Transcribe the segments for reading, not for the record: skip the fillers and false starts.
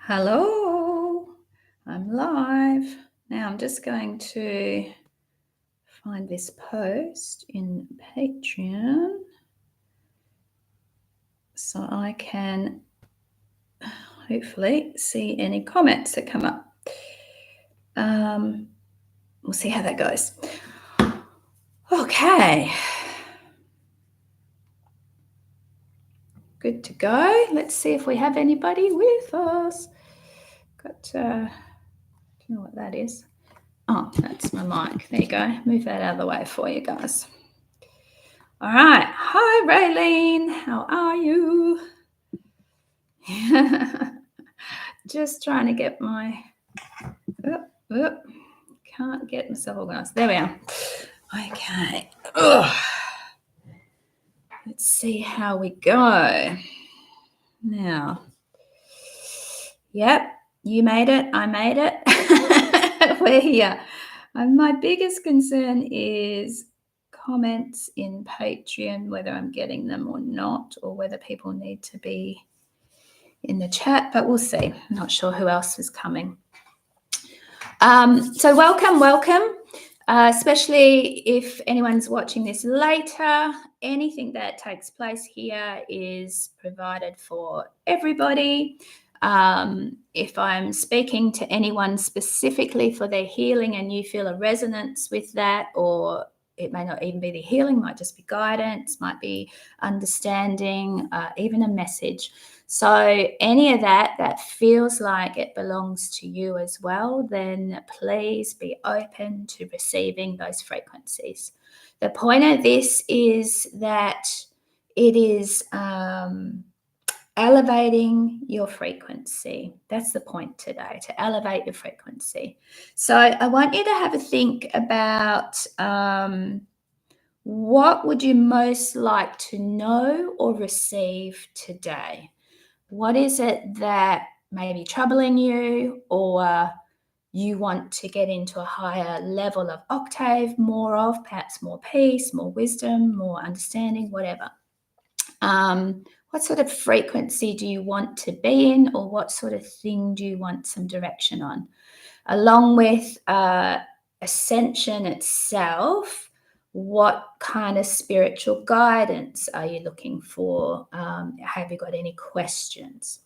Hello, I'm live. Now I'm just going to find this post in Patreon so I can hopefully see any comments that come up. We'll see how that goes. Okay. Good to go. Let's see if we have anybody with us. Do you know what that is? Oh, that's my mic. There you go. Move that out of the way for you guys. All right. Hi, Raylene. How are you? Just trying to get my... can't get myself organized. There we are. Okay. Let's see how we go. Now, yep, you made it. I made it. We're here. My biggest concern is comments in Patreon, whether I'm getting them or not, or whether people need to be in the chat, but we'll see. I'm not sure who else is coming. So welcome. Especially if anyone's watching this later, anything that takes place here is provided for everybody. If I'm speaking to anyone specifically for their healing and you feel a resonance with that, or it may not even be the healing, might just be guidance, might be understanding, even a message. So any of that feels like it belongs to you as well, then please be open to receiving those frequencies. The point of this is that it is elevating your frequency. That's the point today, to elevate your frequency. So I want you to have a think about what would you most like to know or receive today? What is it that may be troubling you, or you want to get into a higher level of octave, more of, perhaps more peace, more wisdom, more understanding, whatever. What sort of frequency do you want to be in, or what sort of thing do you want some direction on? Along with Ascension itself, what kind of spiritual guidance are you looking for? Have you got any questions?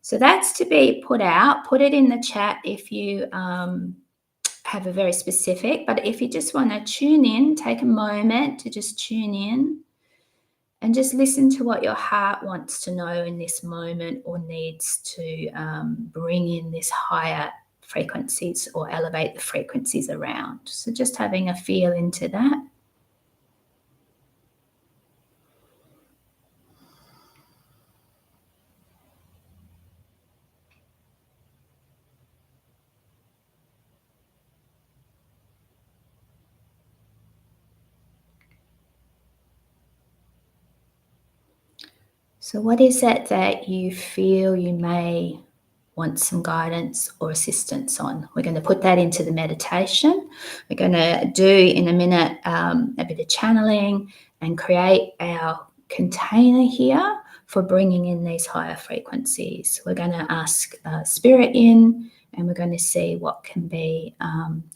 So that's to be put out. Put it in the chat if you have a very specific, but if you just want to tune in, take a moment to just tune in and just listen to what your heart wants to know in this moment, or needs to bring in this higher frequencies or elevate the frequencies around. So just having a feel into that. So what is it that you feel you may want some guidance or assistance on? We're going to put that into the meditation. We're going to do in a minute a bit of channeling and create our container here for bringing in these higher frequencies. We're going to ask Spirit in, and we're going to see what can be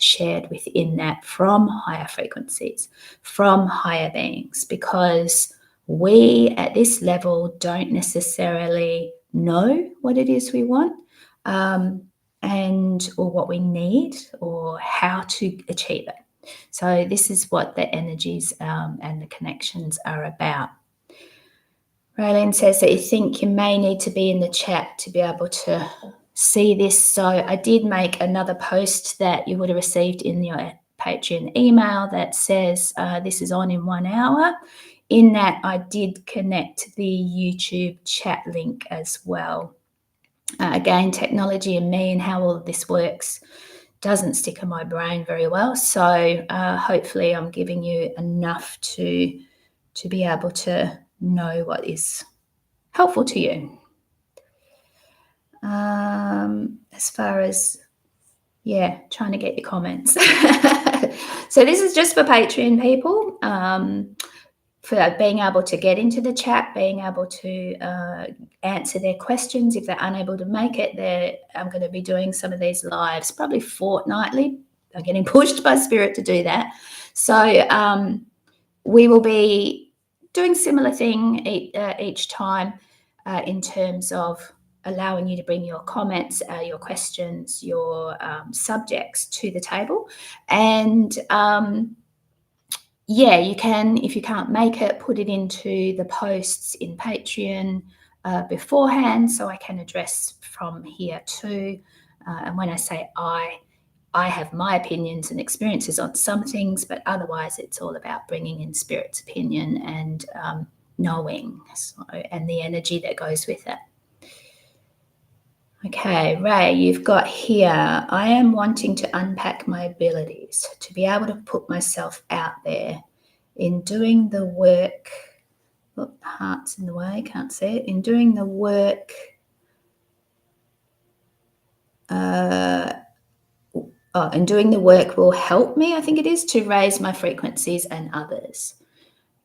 shared within that from higher frequencies, from higher beings, because we at this level don't necessarily know what it is we want, or what we need, or how to achieve it. So this is what the energies and the connections are about. Raylene says that you think you may need to be in the chat to be able to see this. So I did make another post that you would have received in your Patreon email that says this is on in 1 hour. In that, I did connect the YouTube chat link as well. Again, technology and me and how all of this works doesn't stick in my brain very well. So hopefully I'm giving you enough to be able to know what is helpful to you. As far as, trying to get your comments. So this is just for Patreon people. for being able to get into the chat, being able to answer their questions. If they're unable to make it, I'm going to be doing some of these lives probably fortnightly. I'm getting pushed by Spirit to do that. So we will be doing similar thing each time in terms of allowing you to bring your comments, your questions, your subjects to the table. And yeah, you can, if you can't make it, put it into the posts in Patreon beforehand, so I can address from here too. And when I say I have my opinions and experiences on some things, but otherwise it's all about bringing in Spirit's opinion and knowing, and the energy that goes with it. Okay, Ray, you've got here, I am wanting to unpack my abilities, to be able to put myself out there in doing the work. Oh, heart's in the way, can't see it. In doing the work, and doing the work will help me, I think it is, to raise my frequencies and others.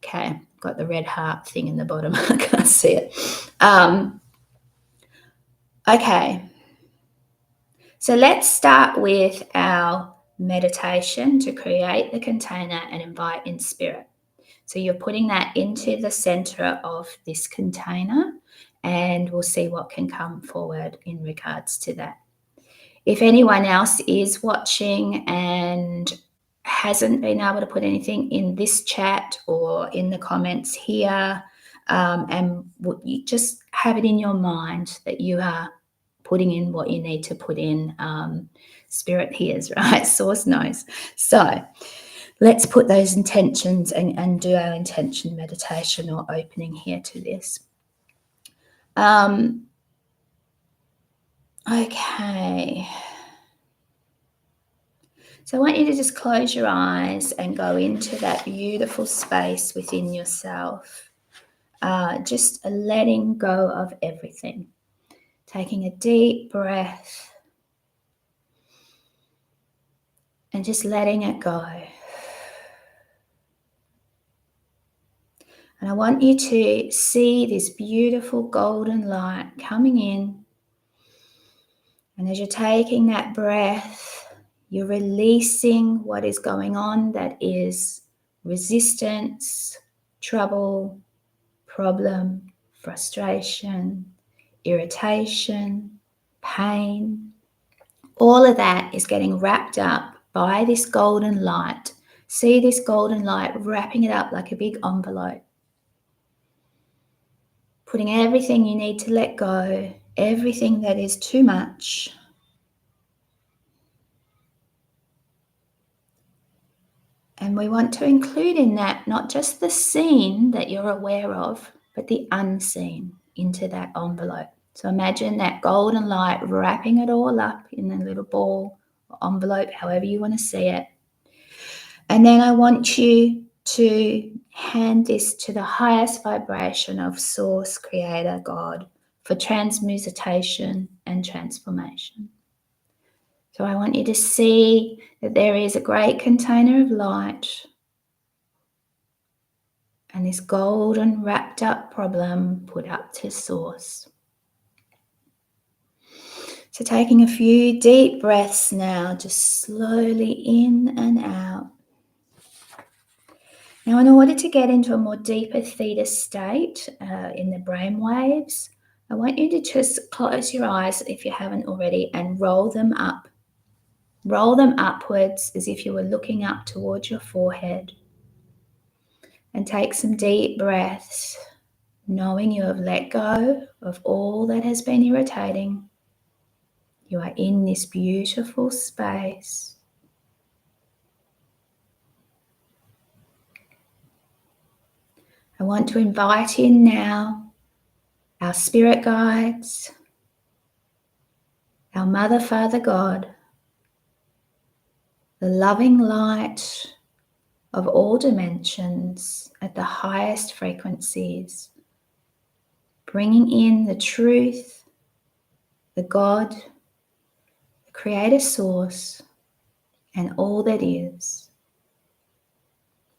Okay, got the red heart thing in the bottom. I can't see it. Okay. So let's start with our meditation to create the container and invite in Spirit. So you're putting that into the center of this container, and we'll see what can come forward in regards to that. If anyone else is watching and hasn't been able to put anything in this chat or in the comments here, and you just have it in your mind that you are putting in what you need to put in. Spirit hears, right? Source knows. So let's put those intentions and do our intention meditation or opening here to this. Okay. So I want you to just close your eyes and go into that beautiful space within yourself. Just letting go of everything. Taking a deep breath and just letting it go. And I want you to see this beautiful golden light coming in. And as you're taking that breath, you're releasing what is going on that is resistance, trouble, problem, frustration, irritation, pain. All of that is getting wrapped up by this golden light. See this golden light wrapping it up like a big envelope. Putting everything you need to let go, everything that is too much. And we want to include in that not just the seen that you're aware of, but the unseen into that envelope. So imagine that golden light wrapping it all up in a little ball or envelope, however you want to see it. And then I want you to hand this to the highest vibration of Source, Creator, God, for transmutation and transformation. So I want you to see that there is a great container of light and this golden wrapped up problem put up to Source. So taking a few deep breaths now, just slowly in and out. Now, in order to get into a more deeper theta state in the brain waves, I want you to just close your eyes if you haven't already and roll them up. Roll them upwards as if you were looking up towards your forehead. And take some deep breaths, knowing you have let go of all that has been irritating. You are in this beautiful space. I want to invite in now our spirit guides, our Mother, Father, God, the loving light of all dimensions at the highest frequencies, bringing in the truth, the God, the Creator Source, and all that is.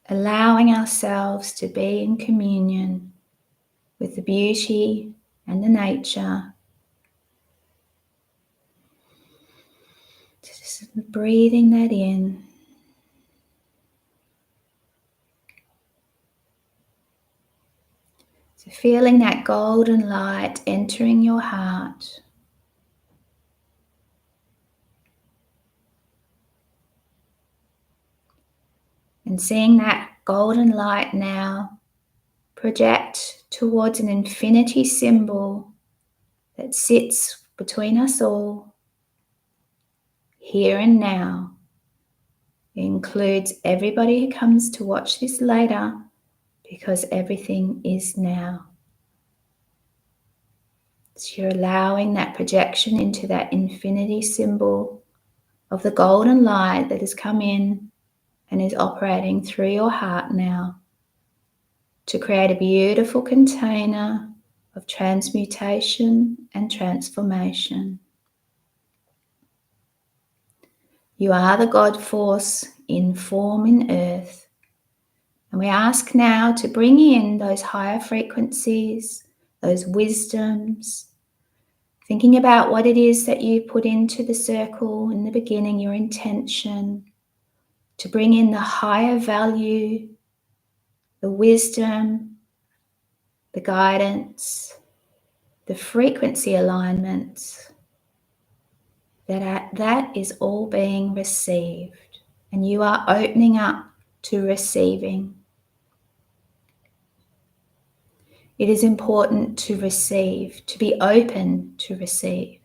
allowing ourselves to be in communion with the beauty and the nature. Just breathing that in. So feeling that golden light entering your heart. And seeing that golden light now project towards an infinity symbol that sits between us all, here and now. It includes everybody who comes to watch this later, because everything is now. So you're allowing that projection into that infinity symbol of the golden light that has come in and is operating through your heart now to create a beautiful container of transmutation and transformation. You are the God force in form in earth. And we ask now to bring in those higher frequencies, those wisdoms, thinking about what it is that you put into the circle in the beginning, your intention, to bring in the higher value, the wisdom, the guidance, the frequency alignments, that is all being received, and you are opening up to receiving. It is important to receive, to be open to receive,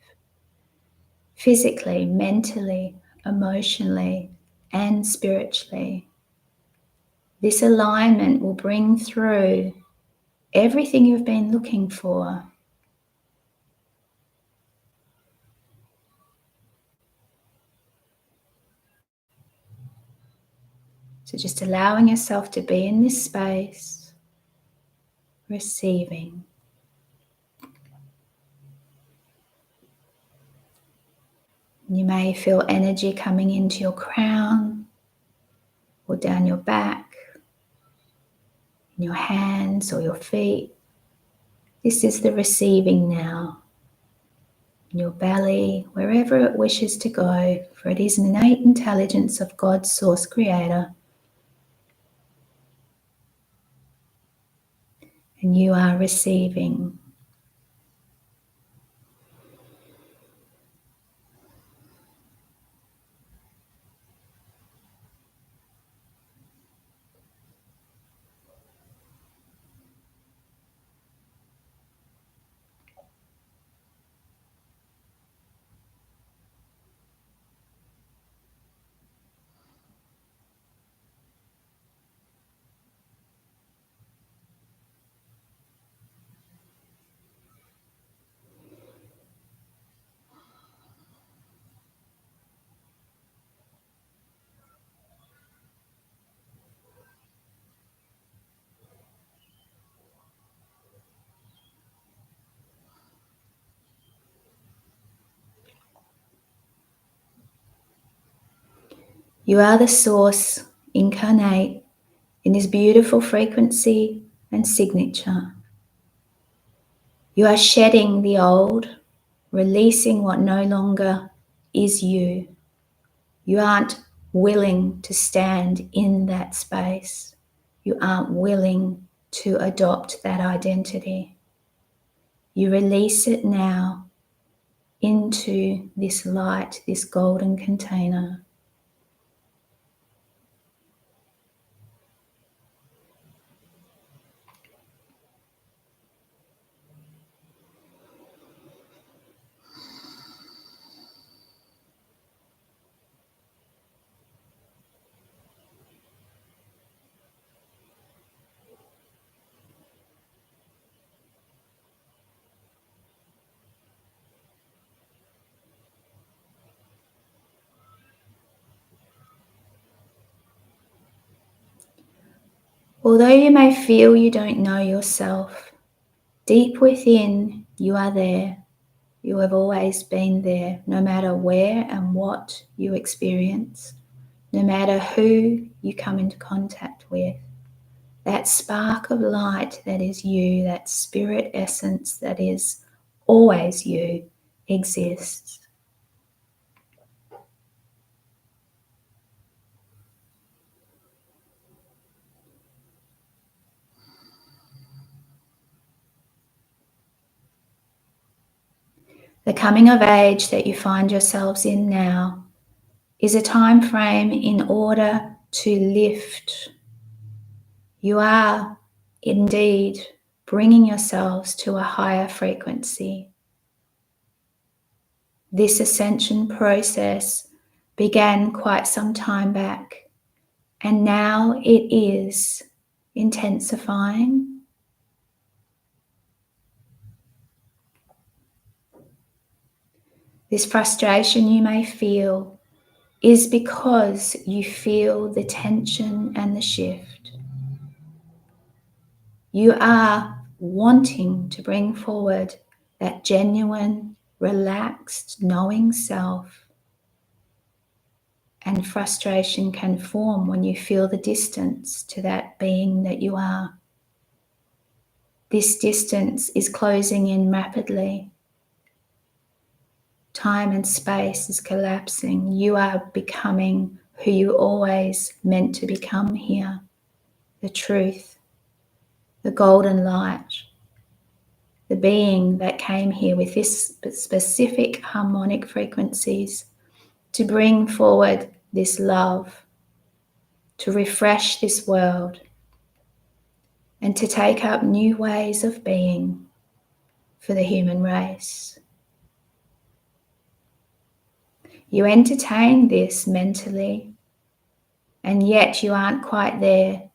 physically, mentally, emotionally, and spiritually. This alignment will bring through everything you've been looking for. So just allowing yourself to be in this space, receiving. You may feel energy coming into your crown or down your back, in your hands or your feet. This is the receiving now. In your belly, wherever it wishes to go, for it is an innate intelligence of God's source creator. And you are receiving. You are the source incarnate in this beautiful frequency and signature. You are shedding the old, releasing what no longer is you. You aren't willing to stand in that space. You aren't willing to adopt that identity. You release it now into this light, this golden container. Although you may feel you don't know yourself, deep within you are there. You have always been there, no matter where and what you experience. no matter who you come into contact with. That spark of light that is you, that spirit essence that is always you, exists. The coming of age that you find yourselves in now is a time frame in order to lift. You are indeed bringing yourselves to a higher frequency. This ascension process began quite some time back, and now it is intensifying. This frustration you may feel is because you feel the tension and the shift. You are wanting to bring forward that genuine, relaxed, knowing self. And frustration can form when you feel the distance to that being that you are. This distance is closing in rapidly. Time and space is collapsing. You are becoming who you always meant to become here. The truth, the golden light, the being that came here with this specific harmonic frequencies to bring forward this love, to refresh this world, and to take up new ways of being for the human race. You entertain this mentally, and yet you aren't quite there.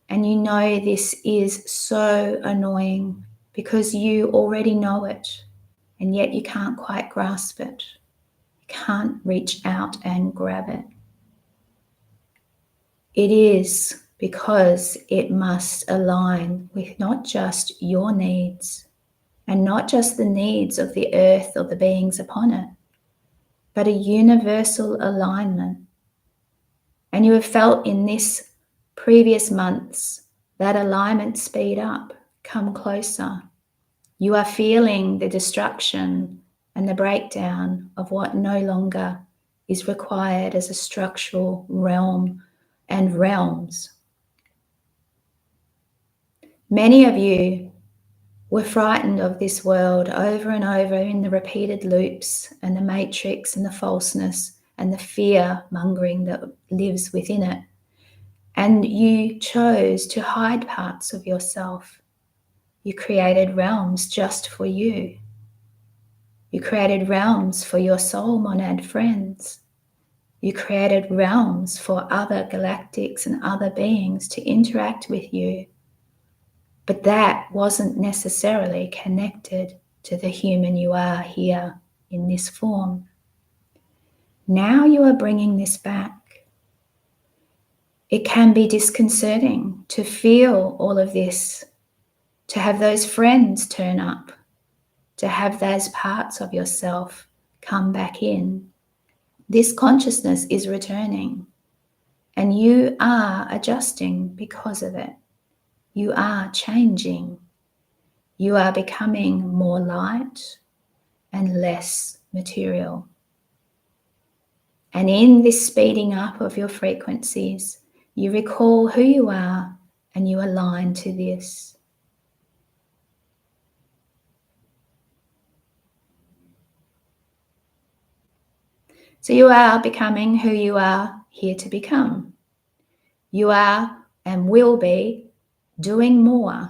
And you know this is so annoying because you already know it, and yet you can't quite grasp it. You can't reach out and grab it. It is because it must align with not just your needs and not just the needs of the earth or the beings upon it, but a universal alignment. And you have felt in this previous months that alignment speed up, come closer. You are feeling the destruction and the breakdown of what no longer is required as a structural realm and realms. Many of you were frightened of this world over and over in the repeated loops and the matrix and the falseness and the fear mongering that lives within it. And you chose to hide parts of yourself. You created realms just for you. You created realms for your soul monad friends. You created realms for other galactics and other beings to interact with you. But that wasn't necessarily connected to the human you are here in this form. Now you are bringing this back. It can be disconcerting to feel all of this, to have those friends turn up, to have those parts of yourself come back in. This consciousness is returning, and you are adjusting because of it. You are changing. You are becoming more light and less material. And in this speeding up of your frequencies, you recall who you are and you align to this. So you are becoming who you are here to become. You are and will be doing more.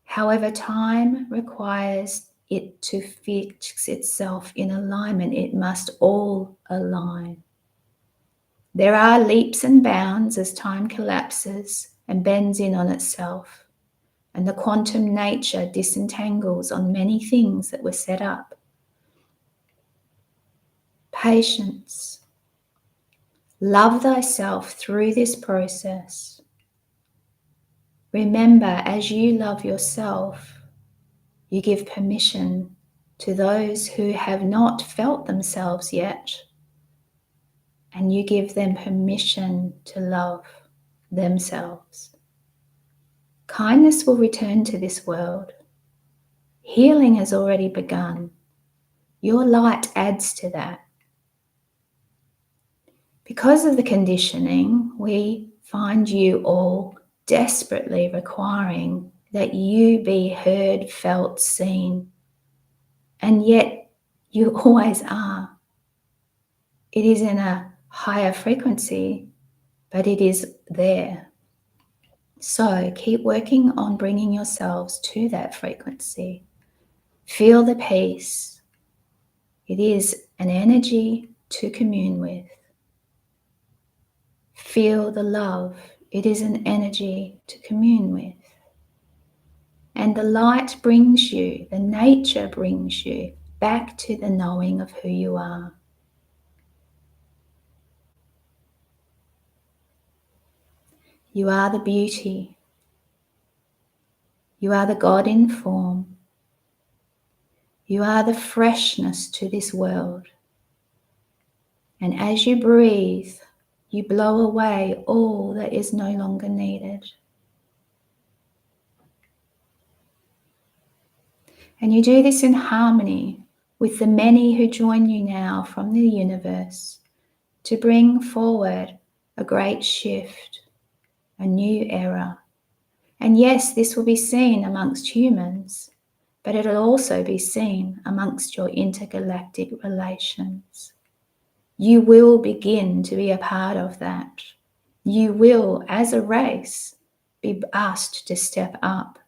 However, time requires it to fix itself in alignment. It must all align. There are leaps and bounds as time collapses and bends in on itself, and the quantum nature disentangles on many things that were set up. Patience. Love thyself through this process. Remember, as you love yourself, you give permission to those who have not felt themselves yet and you give them permission to love themselves. Kindness will return to this world. Healing has already begun. Your light adds to that. Because of the conditioning, we find you all desperately requiring that you be heard, felt, seen, and yet you always are. It is in a higher frequency, but it is there. So keep working on bringing yourselves to that frequency. Feel the peace. It is an energy to commune with. Feel the love. It is an energy to commune with. And the light brings you, the nature brings you back to the knowing of who you are. You are the beauty. You are the God in form. You are the freshness to this world. And as you breathe, you blow away all that is no longer needed. And you do this in harmony with the many who join you now from the universe to bring forward a great shift, a new era. And yes, this will be seen amongst humans, but it'll also be seen amongst your intergalactic relations. You will begin to be a part of that. You will, as a race, be asked to step up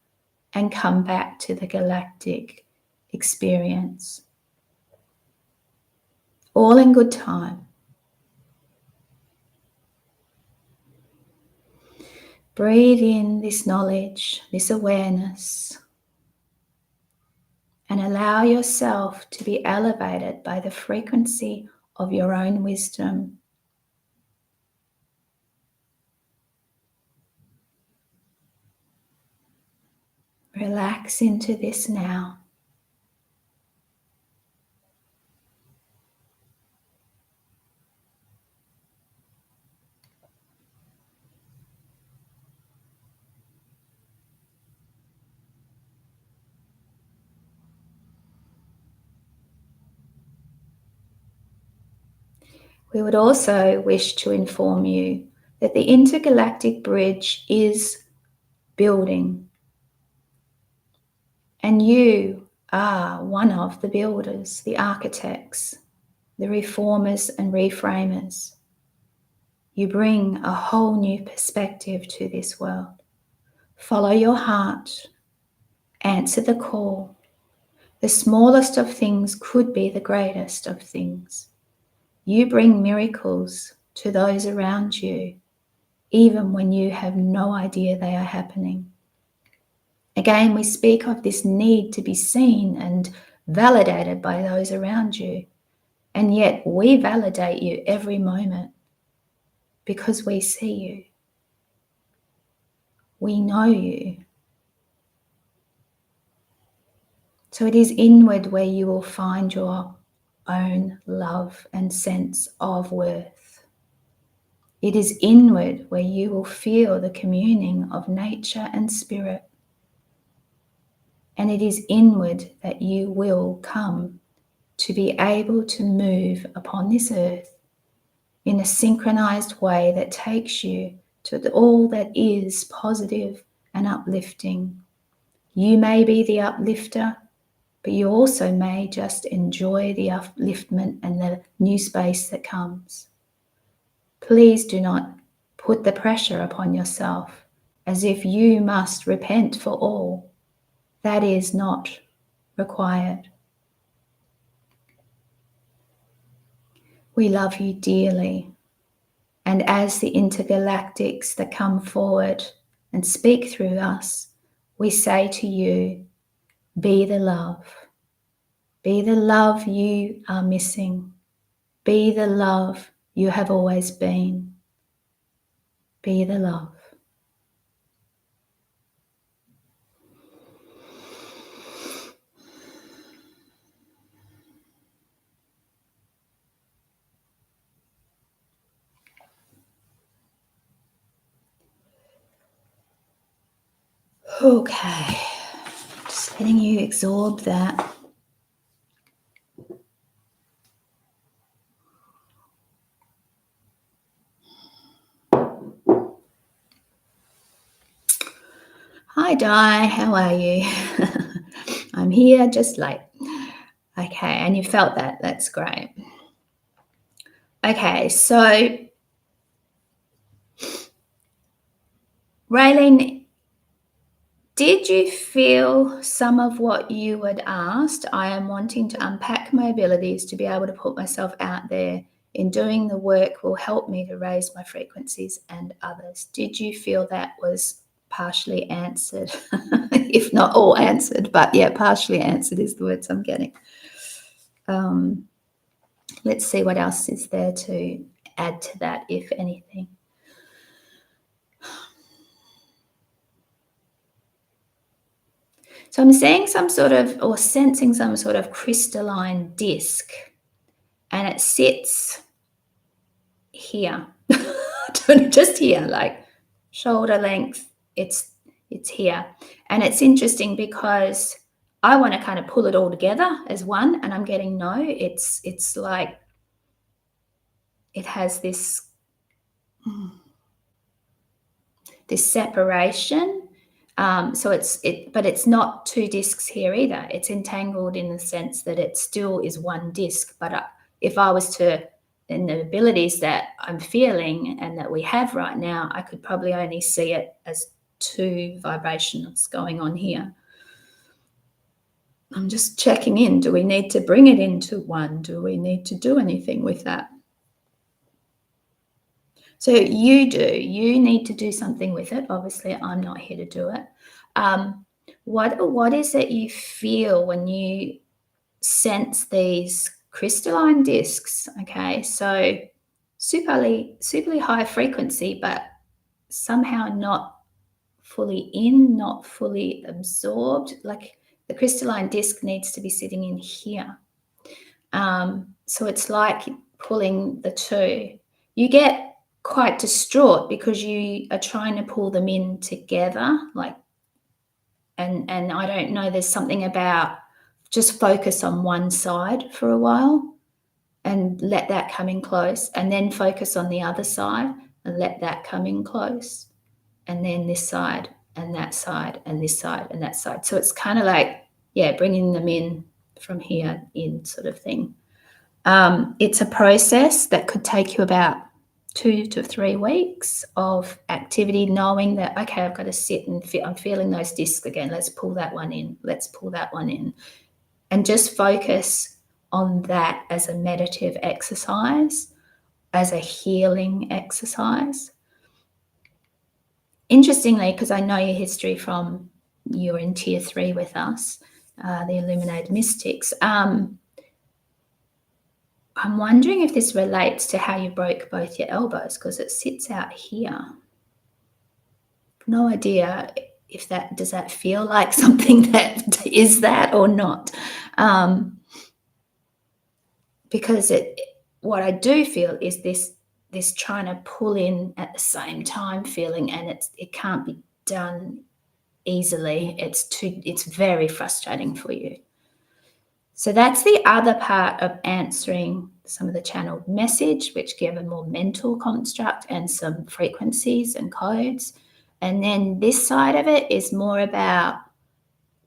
and come back to the galactic experience. All in good time. Breathe in this knowledge, this awareness, and allow yourself to be elevated by the frequency of your own wisdom. Relax into this now. We would also wish to inform you that the intergalactic bridge is building, and you are one of the builders, the architects, the reformers and reframers. You bring a whole new perspective to this world. Follow your heart, answer the call. The smallest of things could be the greatest of things. You bring miracles to those around you, even when you have no idea they are happening. Again, we speak of this need to be seen and validated by those around you. And yet we validate you every moment because we see you. We know you. So it is inward where you will find your own love and sense of worth. It is inward where you will feel the communing of nature and spirit. And it is inward that you will come to be able to move upon this earth in a synchronized way that takes you to all that is positive and uplifting. You may be the uplifter, but you also may just enjoy the upliftment and the new space that comes. Please do not put the pressure upon yourself as if you must repent for all. That is not required. We love you dearly. And as the intergalactics that come forward and speak through us, we say to you, be the love. Be the love you are missing. Be the love you have always been. Be the love. Okay, just letting you absorb that. Hi Di, how are you? I'm here just late. Okay, and you felt that. That's great. Okay, so Raylene, did you feel some of what you had asked? I am wanting to unpack my abilities to be able to put myself out there. In doing the work will help me to raise my frequencies and others. Did you feel that was partially answered? If not all answered, but yeah, partially answered is the words I'm getting. Let's see what else is there to add to that, if anything. So I'm seeing some sort of, or sensing some sort of crystalline disc, and it sits here, just here, like shoulder length. It's here, and it's interesting because I want to kind of pull it all together as one, and I'm getting no. It's like it has this separation. But it's not two discs here either. It's entangled in the sense that it still is one disc. But if I was to, in the abilities that I'm feeling and that we have right now, I could probably only see it as two vibrations going on here. I'm just checking in. Do we need to bring it into one? Do we need to do anything with that? So you need to do something with it. Obviously, I'm not here to do it. What is it you feel when you sense these crystalline discs? Okay, so superly high frequency, but somehow not fully in, not fully absorbed. Like the crystalline disc needs to be sitting in here. So it's like pulling the two. You get quite distraught because you are trying to pull them in together, like, and I don't know, there's something about just focus on one side for a while and let that come in close, and then focus on the other side and let that come in close, and then this side and that side and this side and that side. So it's kind of like, yeah, bringing them in from here in, sort of thing. It's a process that could take you about 2 to 3 weeks of activity, knowing that, okay, I've got to sit and I'm feeling those discs again. Let's pull that one in. Let's pull that one in. And just focus on that as a meditative exercise, as a healing exercise. Interestingly, because I know your history from you were in tier 3 with us, the Illuminated Mystics. I'm wondering if this relates to how you broke both your elbows, because it sits out here. No idea if that, does that feel like something that is that or not? Because what I do feel is this trying to pull in at the same time feeling, and it can't be done easily. It's very frustrating for you. So that's the other part of answering some of the channeled message, which give a more mental construct and some frequencies and codes. And then this side of it is more about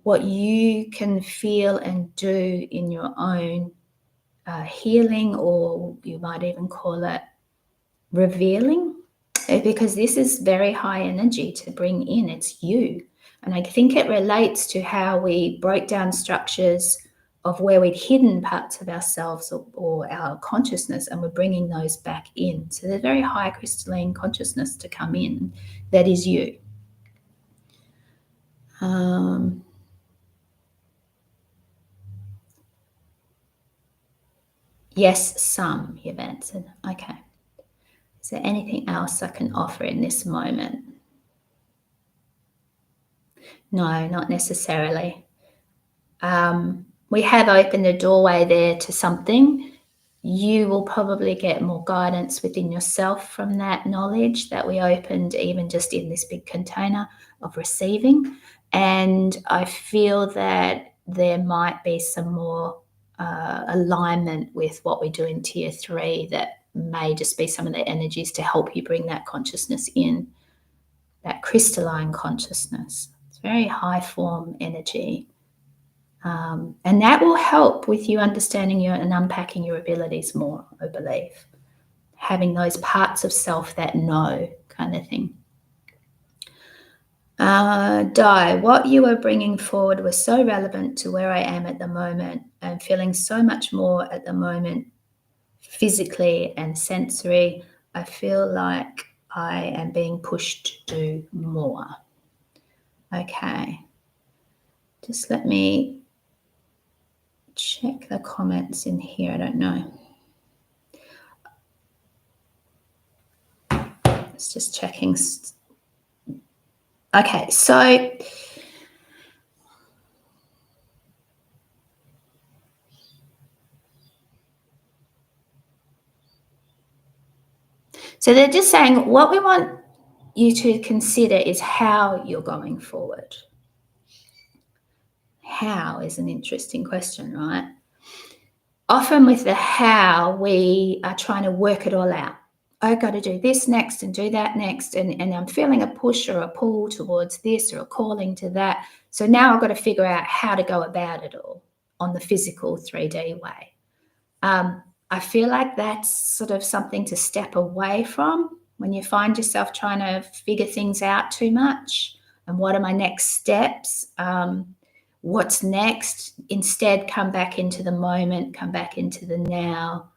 what you can feel and do in your own healing, or you might even call it revealing, because this is very high energy to bring in. It's you. And I think it relates to how we broke down structures of where we'd hidden parts of ourselves or our consciousness, and we're bringing those back in. So there's very high crystalline consciousness to come in that is you. Yes, some you've answered. Okay. Is there anything else I can offer in this moment? No, not necessarily. We have opened a doorway there to something. You will probably get more guidance within yourself from that knowledge that we opened, even just in this big container of receiving. And I feel that there might be some more alignment with what we do in tier 3 that may just be some of the energies to help you bring that consciousness in, that crystalline consciousness. It's very high form energy. And that will help with you understanding your and unpacking your abilities more, I believe. Having those parts of self that know, kind of thing. Di, what you were bringing forward was so relevant to where I am at the moment. I'm feeling so much more at the moment, physically and sensory. I feel like I am being pushed to do more. Okay. Just let me check the comments in here. I don't know. It's just checking. Okay, so they're just saying what we want you to consider is how you're going forward. How is an interesting question, right? Often with the how, we are trying to work it all out. I've got to do this next and do that next. And I'm feeling a push or a pull towards this or a calling to that. So now I've got to figure out how to go about it all on the physical 3D way. I feel like that's sort of something to step away from when you find yourself trying to figure things out too much. And what are my next steps? What's next? Instead, come back into the moment, come back into the now.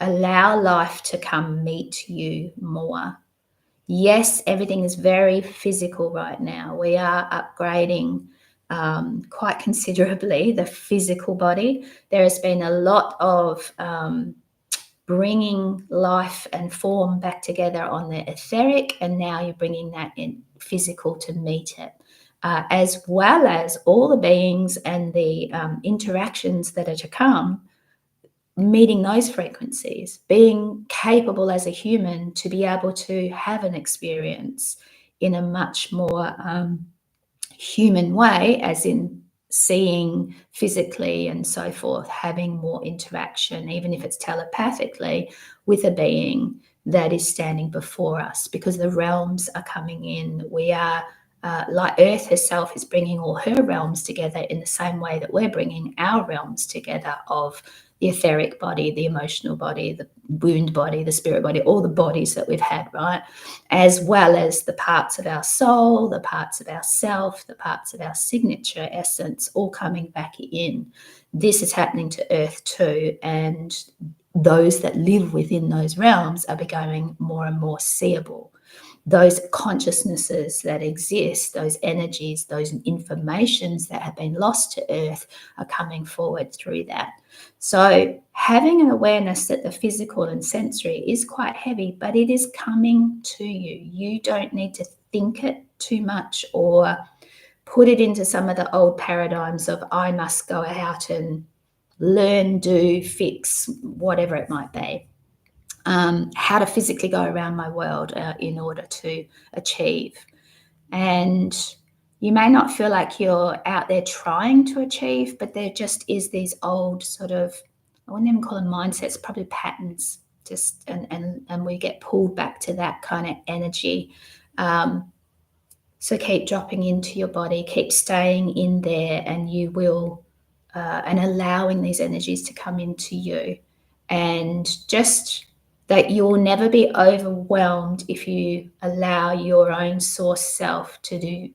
Allow life to come meet you more. Yes, everything is very physical right now. We are upgrading quite considerably the physical body. There has been a lot of bringing life and form back together on the etheric, and now you're bringing that in physical to meet it, as well as all the beings and the interactions that are to come, meeting those frequencies, being capable as a human to be able to have an experience in a much more human way, as in seeing physically and so forth, having more interaction, even if it's telepathically, with a being that is standing before us, because the realms are coming in. We are like Earth herself is bringing all her realms together in the same way that we're bringing our realms together of the etheric body, the emotional body, the wound body, the spirit body, all the bodies that we've had, right? As well as the parts of our soul, the parts of our self, the parts of our signature essence, all coming back in. This is happening to Earth too, and those that live within those realms are becoming more and more seeable. Those consciousnesses that exist, those energies, those informations that have been lost to Earth are coming forward through that. So having an awareness that the physical and sensory is quite heavy, but it is coming to you. You don't need to think it too much or put it into some of the old paradigms of I must go out and learn, do, fix, whatever it might be. How to physically go around my world in order to achieve. And you may not feel like you're out there trying to achieve, but there just is these old sort of, I wouldn't even call them mindsets, probably patterns, just and we get pulled back to that kind of energy. So keep dropping into your body, keep staying in there, and you will, and allowing these energies to come into you. And just that you will never be overwhelmed if you allow your own source self to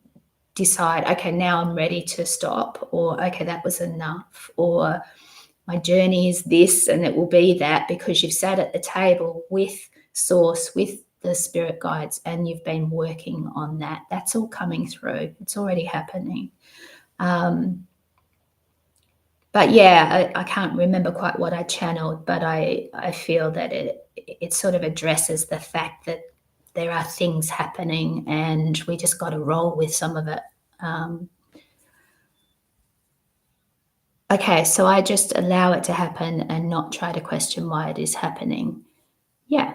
decide, okay, now I'm ready to stop, or okay, that was enough, or my journey is this, and it will be that, because you've sat at the table with source, with the spirit guides, and you've been working on that. That's all coming through. It's already happening. But yeah, I can't remember quite what I channeled, but I feel that it sort of addresses the fact that there are things happening and we just got to roll with some of it. Okay, so I just allow it to happen and not try to question why it is happening. Yeah.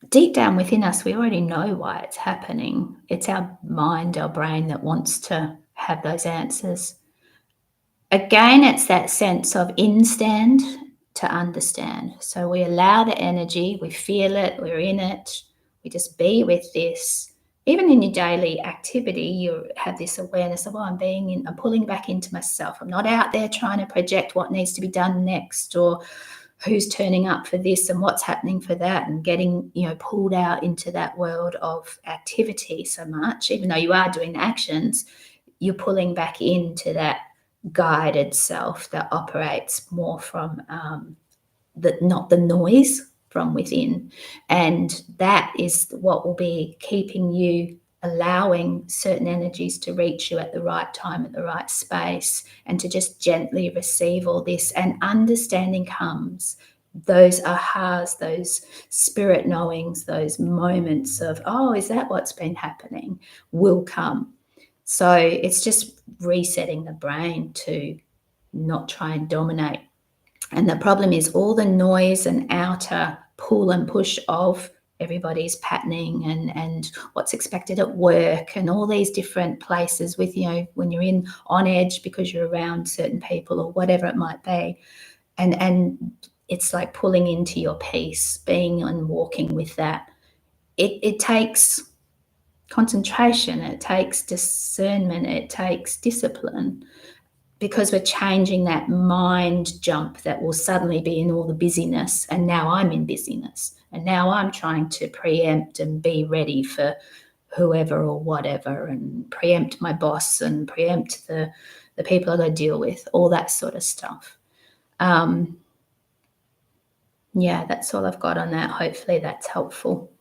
deep down within us, we already know why it's happening. It's our mind, our brain that wants to have those answers. Again, it's that sense of instand to understand. So we allow the energy, we feel it, we're in it, we just be with this. Even in your daily activity, you have this awareness of, oh, I'm pulling back into myself. I'm not out there trying to project what needs to be done next, or who's turning up for this and what's happening for that, and getting, pulled out into that world of activity so much. Even though you are doing the actions, you're pulling back into that guided self that operates more from not the noise from within. And that is what will be keeping you, allowing certain energies to reach you at the right time, at the right space, and to just gently receive all this. And understanding comes. Those ahas, those spirit knowings, those moments of, oh, is that what's been happening, will come. So it's just resetting the brain to not try and dominate. And the problem is all the noise and outer pull and push of everybody's patterning and what's expected at work and all these different places with, when you're on edge because you're around certain people or whatever it might be. And it's like pulling into your peace, being and walking with that. It takes concentration, it takes discernment, it takes discipline, because we're changing that mind jump that will suddenly be in all the busyness. And now I'm in busyness. And now I'm trying to preempt and be ready for whoever or whatever, and preempt my boss and preempt the people that I deal with, all that sort of stuff. Yeah, that's all I've got on that. Hopefully that's helpful.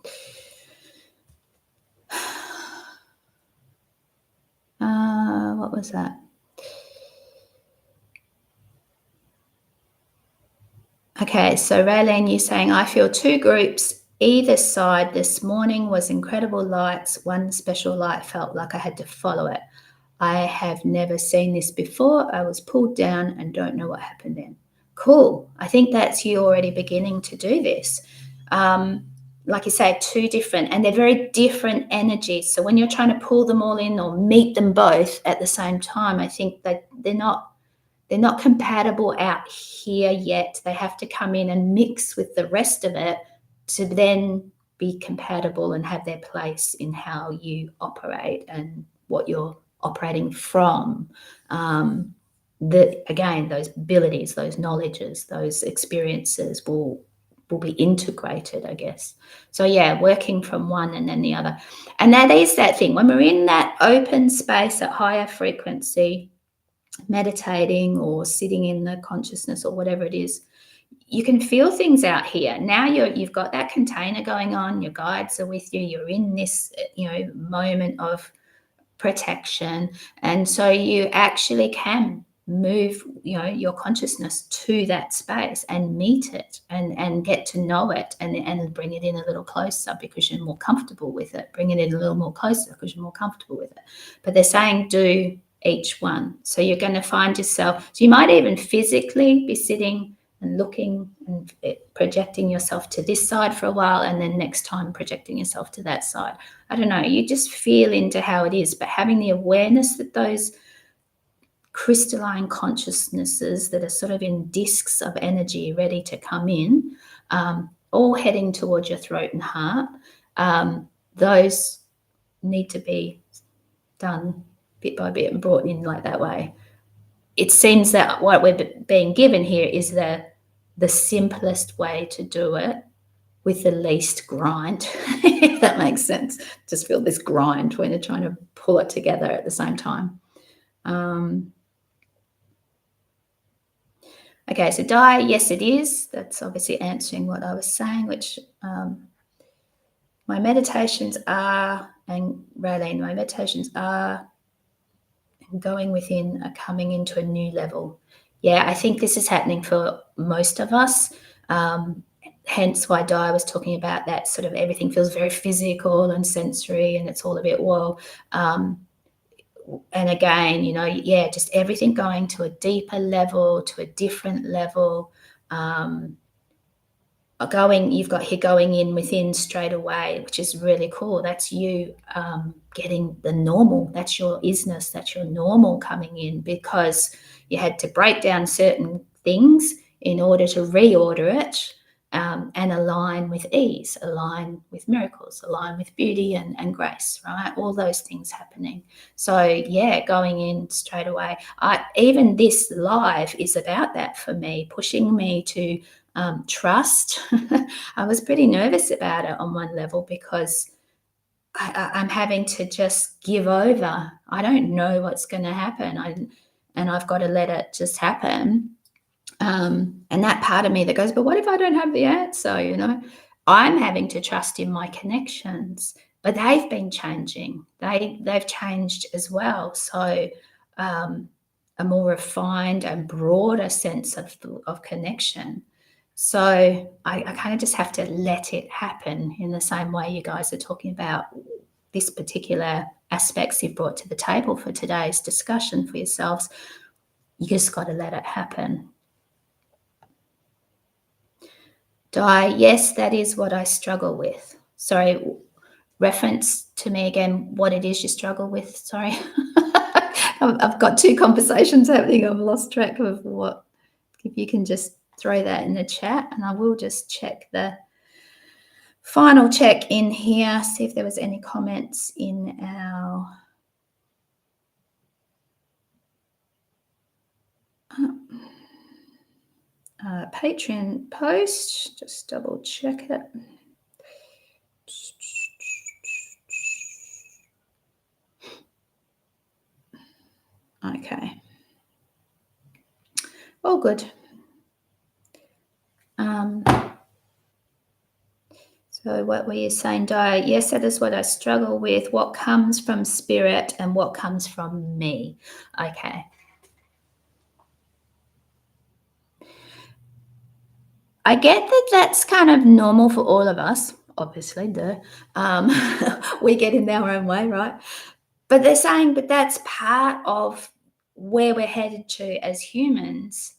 What was that? Okay, so Raylene, you're saying, I feel two groups either side. This morning was incredible lights. One special light felt like I had to follow it. I have never seen this before. I was pulled down and don't know what happened then. Cool. I think that's you already beginning to do this. Like you say, two different, and they're very different energies. So when you're trying to pull them all in or meet them both at the same time, I think that they're not compatible out here yet. They have to come in and mix with the rest of it to then be compatible and have their place in how you operate and what you're operating from. Again, those abilities, those knowledges, those experiences will be integrated, I guess. So yeah, working from one and then the other. And that is that thing. When we're in that open space at higher frequency, meditating or sitting in the consciousness or whatever it is, you can feel things out here. Now you've got that container going on, your guides are with you, you're in this moment of protection, and so you actually can move your consciousness to that space and meet it and get to know it and bring it in a little closer because you're more comfortable with it. Bring it in a little more closer because you're more comfortable with it. But they're saying do each one. So you're going to find yourself, so you might even physically be sitting and looking and projecting yourself to this side for a while, and then next time projecting yourself to that side. I don't know, you just feel into how it is, but having the awareness that those crystalline consciousnesses that are sort of in discs of energy ready to come in, all heading towards your throat and heart, those need to be done bit by bit and brought in like that way. It seems that what we're being given here is the simplest way to do it with the least grind, if that makes sense. Just feel this grind when you're trying to pull it together at the same time. Okay, so Di, yes, it is. That's obviously answering what I was saying, which my meditations are, and Raylene, my meditations are going within, are coming into a new level. Yeah, I think this is happening for most of us. Hence why Di was talking about that sort of everything feels very physical and sensory and it's all a bit, whoa. And again, just everything going to a deeper level, to a different level. you've got here going in within straight away, which is really cool. That's you getting the normal. That's your isness. That's your normal coming in, because you had to break down certain things in order to reorder it, and align with ease, align with miracles, align with beauty and grace, right? All those things happening. So yeah, going in straight away. Even this live is about that for me, pushing me to trust. I was pretty nervous about it on one level, because I'm having to just give over. I don't know what's going to happen, and I've got to let it just happen. And that part of me that goes, but what if I don't have the answer? I'm having to trust in my connections, but they've been changing. They've changed as well. So a more refined and broader sense of connection. So I kind of just have to let it happen, in the same way you guys are talking about this particular aspects you've brought to the table for today's discussion for yourselves. You just got to let it happen. Yes, that is what I struggle with. Sorry, reference to me again what it is you struggle with. Sorry. I've got two conversations happening. I've lost track of what. If you can just throw that in the chat, and I will just check the final check in here, see if there was any comments in our Patreon post. Just double check it. Okay. All good. So what were you saying, Di? Yes, that is what I struggle with. What comes from spirit and what comes from me? Okay. I get that that's kind of normal for all of us, obviously. We get in our own way, right? But they're saying, but that's part of where we're headed to as humans.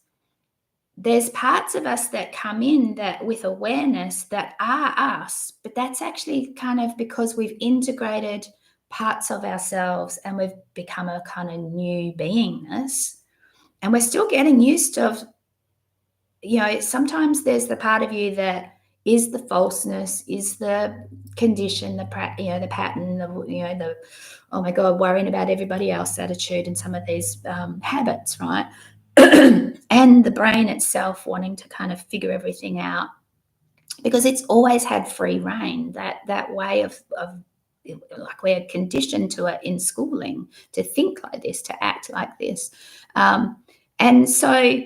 There's parts of us that come in that with awareness that are us, but that's actually kind of because we've integrated parts of ourselves and we've become a kind of new beingness. And we're still getting used to, sometimes there's the part of you that is the falseness, is the condition, the pattern, the oh my God, worrying about everybody else attitude, and some of these habits, right? And the brain itself wanting to kind of figure everything out, because it's always had free reign, that way of like we're conditioned to it in schooling, to think like this, to act like this. And so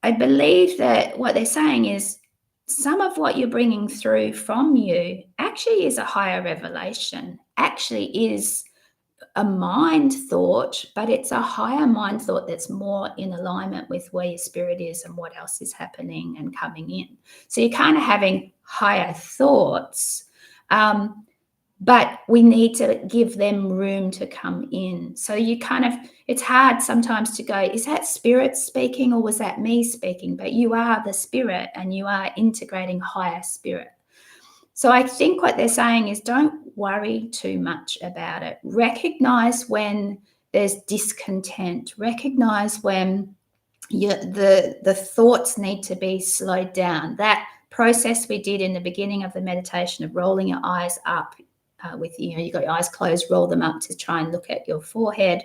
I believe that what they're saying is some of what you're bringing through from you actually is a higher revelation, actually is a mind thought, but it's a higher mind thought that's more in alignment with where your spirit is and what else is happening and coming in. So you're kind of having higher thoughts, but we need to give them room to come in. So it's hard sometimes to go, is that spirit speaking or was that me speaking? But you are the spirit and you are integrating higher spirit. So I think what they're saying is don't worry too much about it. Recognize when there's discontent. Recognize when the thoughts need to be slowed down. That process we did in the beginning of the meditation of rolling your eyes up with, you've got your eyes closed, roll them up to try and look at your forehead,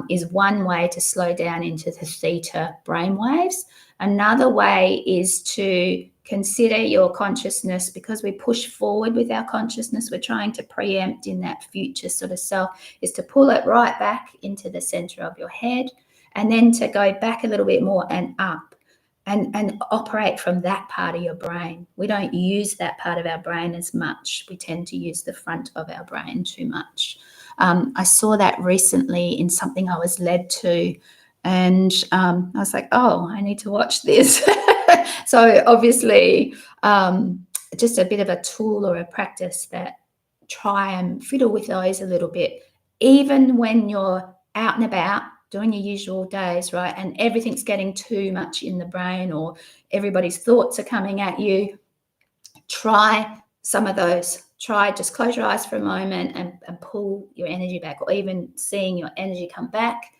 is one way to slow down into the theta brainwaves. Another way is to consider your consciousness, because we push forward with our consciousness, we're trying to preempt in that future sort of self, is to pull it right back into the center of your head, and then to go back a little bit more and up and operate from that part of your brain. We don't use that part of our brain as much. We tend to use the front of our brain too much. I saw that recently in something I was led to, and I was like, oh, I need to watch this. So obviously, just a bit of a tool or a practice that try and fiddle with those a little bit, even when you're out and about doing your usual days, right? And everything's getting too much in the brain, or everybody's thoughts are coming at you. Try some of those. Try, just close your eyes for a moment and pull your energy back, or even seeing your energy come back.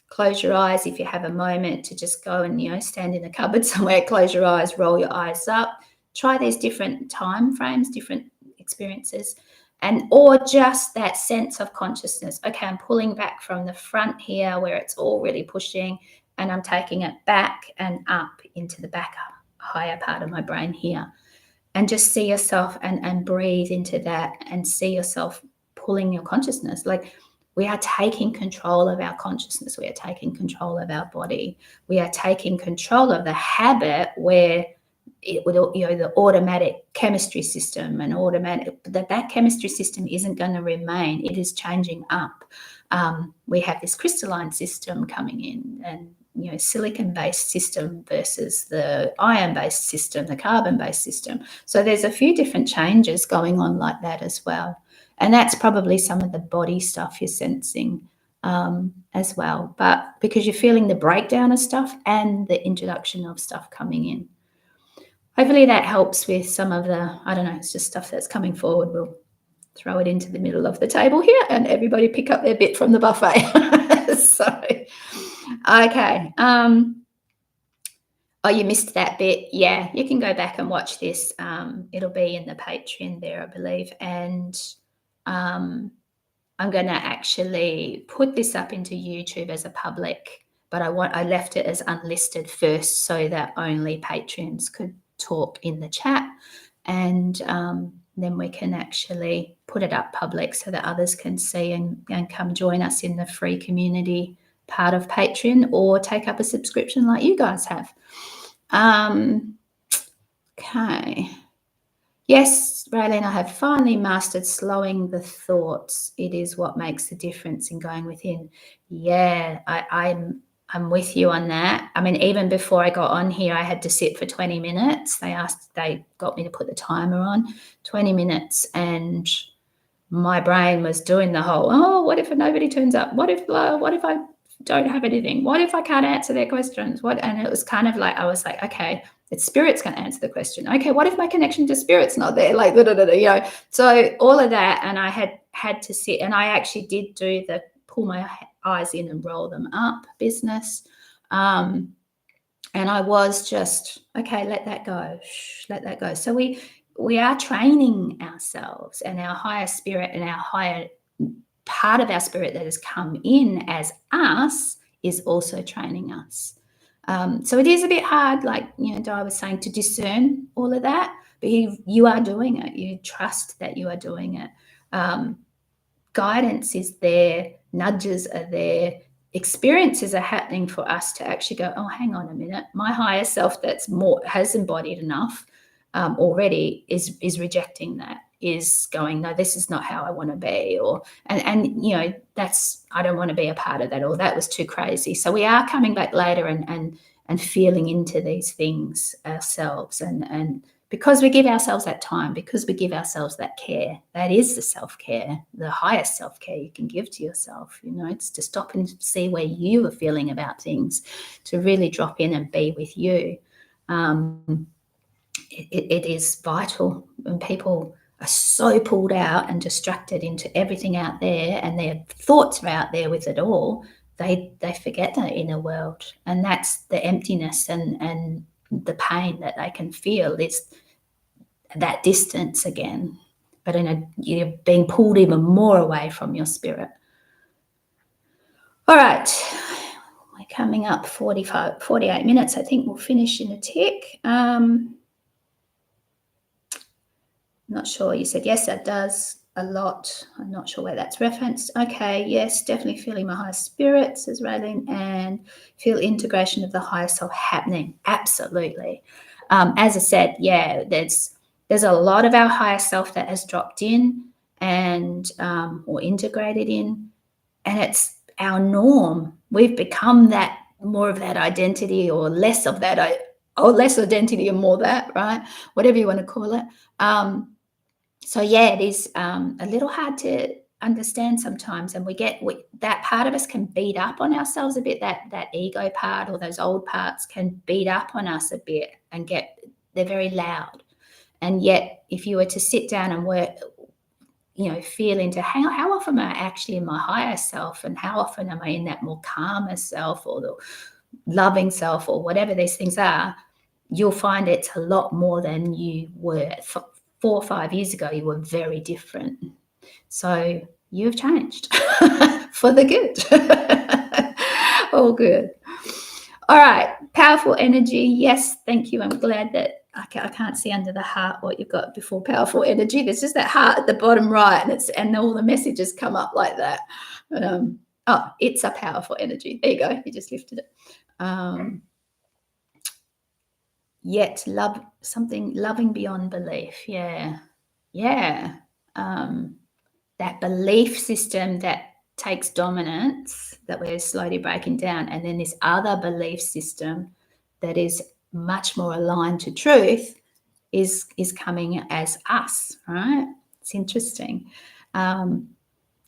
Close your eyes if you have a moment to just go and, stand in a cupboard somewhere, close your eyes, roll your eyes up. Try these different time frames, different experiences, or just that sense of consciousness. Okay, I'm pulling back from the front here where it's all really pushing, and I'm taking it back and up into the back higher part of my brain here. And just see yourself and breathe into that, and see yourself pulling your consciousness. Like, we are taking control of our consciousness. We are taking control of our body. We are taking control of the habit where it would, the automatic chemistry system and that chemistry system isn't going to remain. It is changing up. We have this crystalline system coming in, and silicon-based system versus the iron-based system, the carbon-based system. So there's a few different changes going on like that as well. And that's probably some of the body stuff you're sensing as well. But because you're feeling the breakdown of stuff and the introduction of stuff coming in. Hopefully that helps with some of the, I don't know, it's just stuff that's coming forward. We'll throw it into the middle of the table here and everybody pick up their bit from the buffet. So, okay. Oh, you missed that bit. Yeah, you can go back and watch this. It'll be in the Patreon there, I believe. And I'm going to actually put this up into YouTube as a public, but I left it as unlisted first so that only patrons could talk in the chat. And then we can actually put it up public so that others can see and come join us in the free community part of Patreon, or take up a subscription like you guys have. Okay. Yes, Raylene, I have finally mastered slowing the thoughts. It is what makes the difference in going within. Yeah, I'm with you on that. I mean, even before I got on here, I had to sit for 20 minutes. They got me to put the timer on, 20 minutes, and my brain was doing the whole, what if nobody turns up? What if I don't have anything? What if I can't answer their questions? And it was kind of like, I was like, okay, it's spirit's going to answer the question. Okay, what if my connection to spirit's not there? Like, So all of that, and I had to sit, and I actually did do the pull my eyes in and roll them up business. And I was just, okay, let that go. Let that go. So we are training ourselves, and our higher spirit and our higher part of our spirit that has come in as us is also training us. So it is a bit hard, like Di was saying, to discern all of that, but you are doing it. You trust that you are doing it. Guidance is there, nudges are there, experiences are happening for us to actually go, oh, hang on a minute, my higher self has embodied enough already is rejecting that, is going, no, this is not how I want to be, and that's, I don't want to be a part of that, or that was too crazy. So we are coming back later and feeling into these things ourselves, and because we give ourselves that time, because we give ourselves that care, that is the self-care, the highest self-care you can give to yourself. It's to stop and see where you are feeling about things, to really drop in and be with you. It is vital when people are so pulled out and distracted into everything out there, and their thoughts are out there with it all, they forget the inner world, and that's the emptiness and the pain that they can feel. It's that distance again, but you're being pulled even more away from your spirit. All right, we're coming up 48 minutes. I think we'll finish in a tick. Not sure. You said yes, that does a lot. I'm not sure where that's referenced. Okay, yes, definitely feeling my higher spirit, says Raylene, and feel integration of the higher self happening. Absolutely. As I said, yeah, there's a lot of our higher self that has dropped in and or integrated in, and it's our norm. We've become that, more of that identity, or less of that, less identity and more that, right? Whatever you want to call it. So yeah, it is a little hard to understand sometimes, and that part of us can beat up on ourselves a bit. That ego part, or those old parts, can beat up on us a bit and they're very loud. And yet, if you were to sit down and work, feel into how often am I actually in my higher self, and how often am I in that more calmer self or the loving self or whatever these things are, you'll find it's a lot more than you were 4 or 5 years ago. You were very different. So you've changed for the good. All good. All right. Powerful energy. Yes. Thank you. I'm glad that I can't see under the heart what you've got before powerful energy. There's just that heart at the bottom right, and all the messages come up like that. It's a powerful energy. There you go. You just lifted it. Yet love something, loving beyond belief. Yeah. That belief system that takes dominance, that we're slowly breaking down, and then this other belief system that is much more aligned to truth is coming as us, right? It's interesting.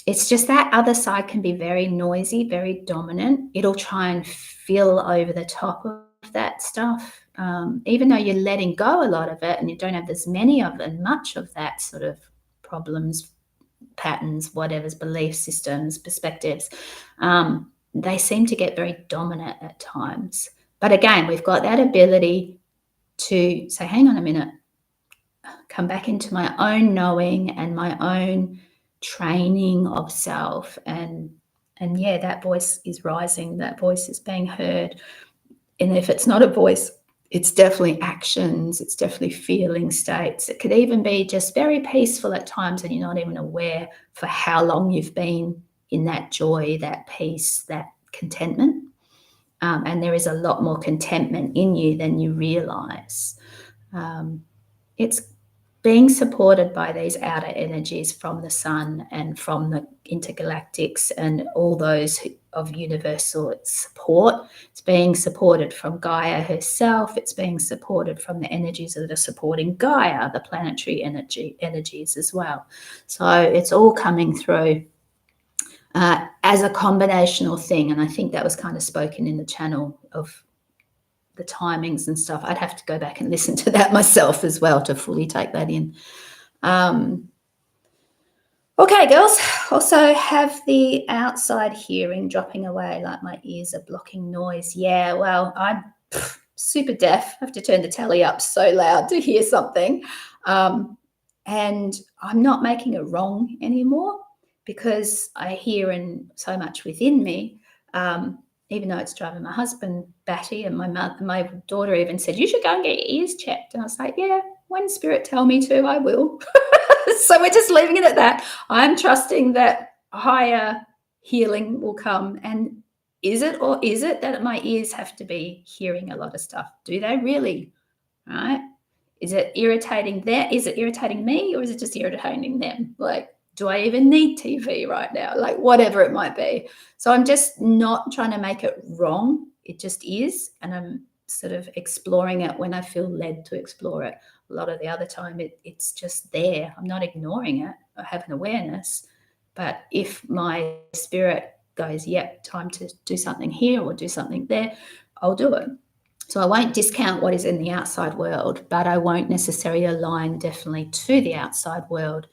It's just that other side can be very noisy, very dominant. It'll try and fill over the top of that stuff, even though you're letting go a lot of it and you don't have as many of and much of that sort of problems, patterns, whatever's, belief systems, perspectives. They seem to get very dominant at times. But again, we've got that ability to say, hang on a minute, come back into my own knowing and my own training of self. And yeah, that voice is rising, that voice is being heard. And if it's not a voice, it's definitely actions, it's definitely feeling states. It could even be just very peaceful at times and you're not even aware for how long you've been in that joy, that peace, that contentment. And there is a lot more contentment in you than you realize. It's being supported by these outer energies from the sun and from the intergalactics and all those of universal support. It's being supported from Gaia herself. It's being supported from the energies that are supporting Gaia, the planetary energies as well. So it's all coming through as a combinational thing. And I think that was kind of spoken in the channel of the timings and stuff. I'd have to go back and listen to that myself as well to fully take that in. Okay, girls. Also have the outside hearing dropping away, like my ears are blocking noise. Yeah, well, I'm super deaf. I have to turn the telly up so loud to hear something. And I'm not making it wrong anymore because I hear in so much within me, even though it's driving my husband batty. And my daughter even said, you should go and get your ears checked. And I was like, yeah, when spirit tell me to, I will. So we're just leaving it at that. I'm trusting that higher healing will come. And is it that my ears have to be hearing a lot of stuff? Do they really? Right? Is it irritating them? Is it irritating me, or is it just irritating them? Like, do I even need TV right now? Like, whatever it might be. So I'm just not trying to make it wrong. It just is. And I'm sort of exploring it when I feel led to explore it. A lot of the other time, it's just there. I'm not ignoring it. I have an awareness. But if my spirit goes, yep, time to do something here or do something there, I'll do it. So I won't discount what is in the outside world, but I won't necessarily align definitely to the outside world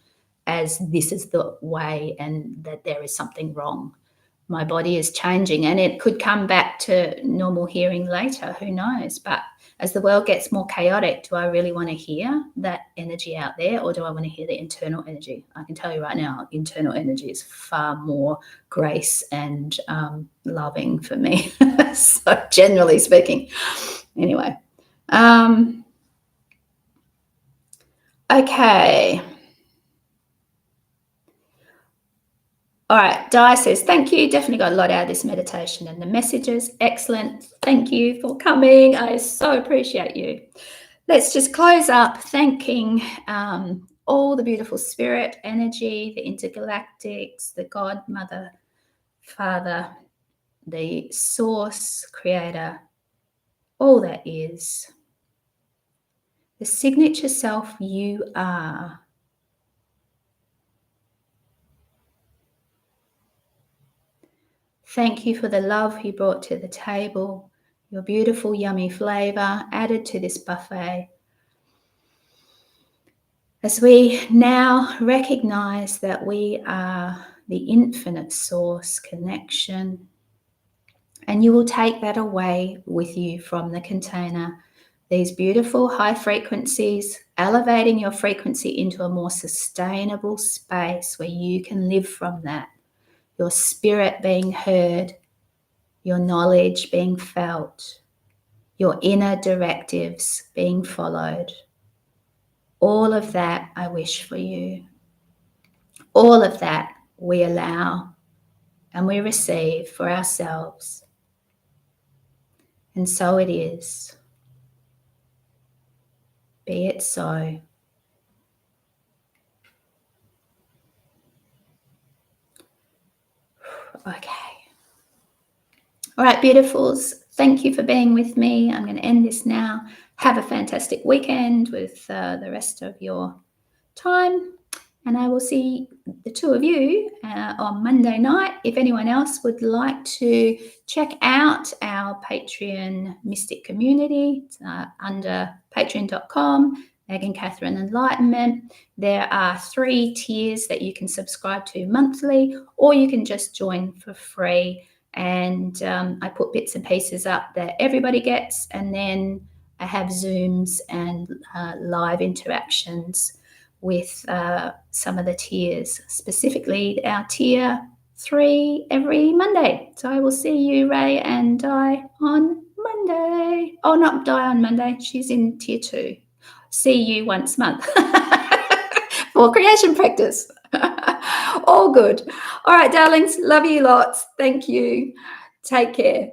as this is the way and that there is something wrong. My body is changing and it could come back to normal hearing later, who knows? But as the world gets more chaotic, do I really want to hear that energy out there, or do I want to hear the internal energy? I can tell you right now, internal energy is far more grace and loving for me. So generally speaking. Anyway. Okay. All right, Di says, thank you. Definitely got a lot out of this meditation and the messages. Excellent. Thank you for coming. I so appreciate you. Let's just close up thanking all the beautiful spirit energy, the intergalactics, the God, Mother, Father, the source, creator, all that is. The signature self you are. Thank you for the love you brought to the table, your beautiful, yummy flavor added to this buffet. As we now recognize that we are the infinite source connection, and you will take that away with you from the container. These beautiful high frequencies, elevating your frequency into a more sustainable space where you can live from that. Your spirit being heard, your knowledge being felt, your inner directives being followed. All of that I wish for you. All of that we allow and we receive for ourselves. And so it is. Be it so. Okay. All right, beautifuls. Thank you for being with me. I'm going to end this now. Have a fantastic weekend with the rest of your time. And I will see the two of you on Monday night. If anyone else would like to check out our Patreon Mystic community, it's, under patreon.com, Megan Catherin Enlightenment. There are 3 tiers that you can subscribe to monthly, or you can just join for free. And I put bits and pieces up that everybody gets, and then I have Zooms and live interactions with some of the tiers, specifically our tier 3 every Monday. So I will see you, Ray and Di, on Monday. Oh, not Di on Monday. She's in tier 2. See you once a month for creation practice. All good. All right, darlings. Love you lots. Thank you. Take care.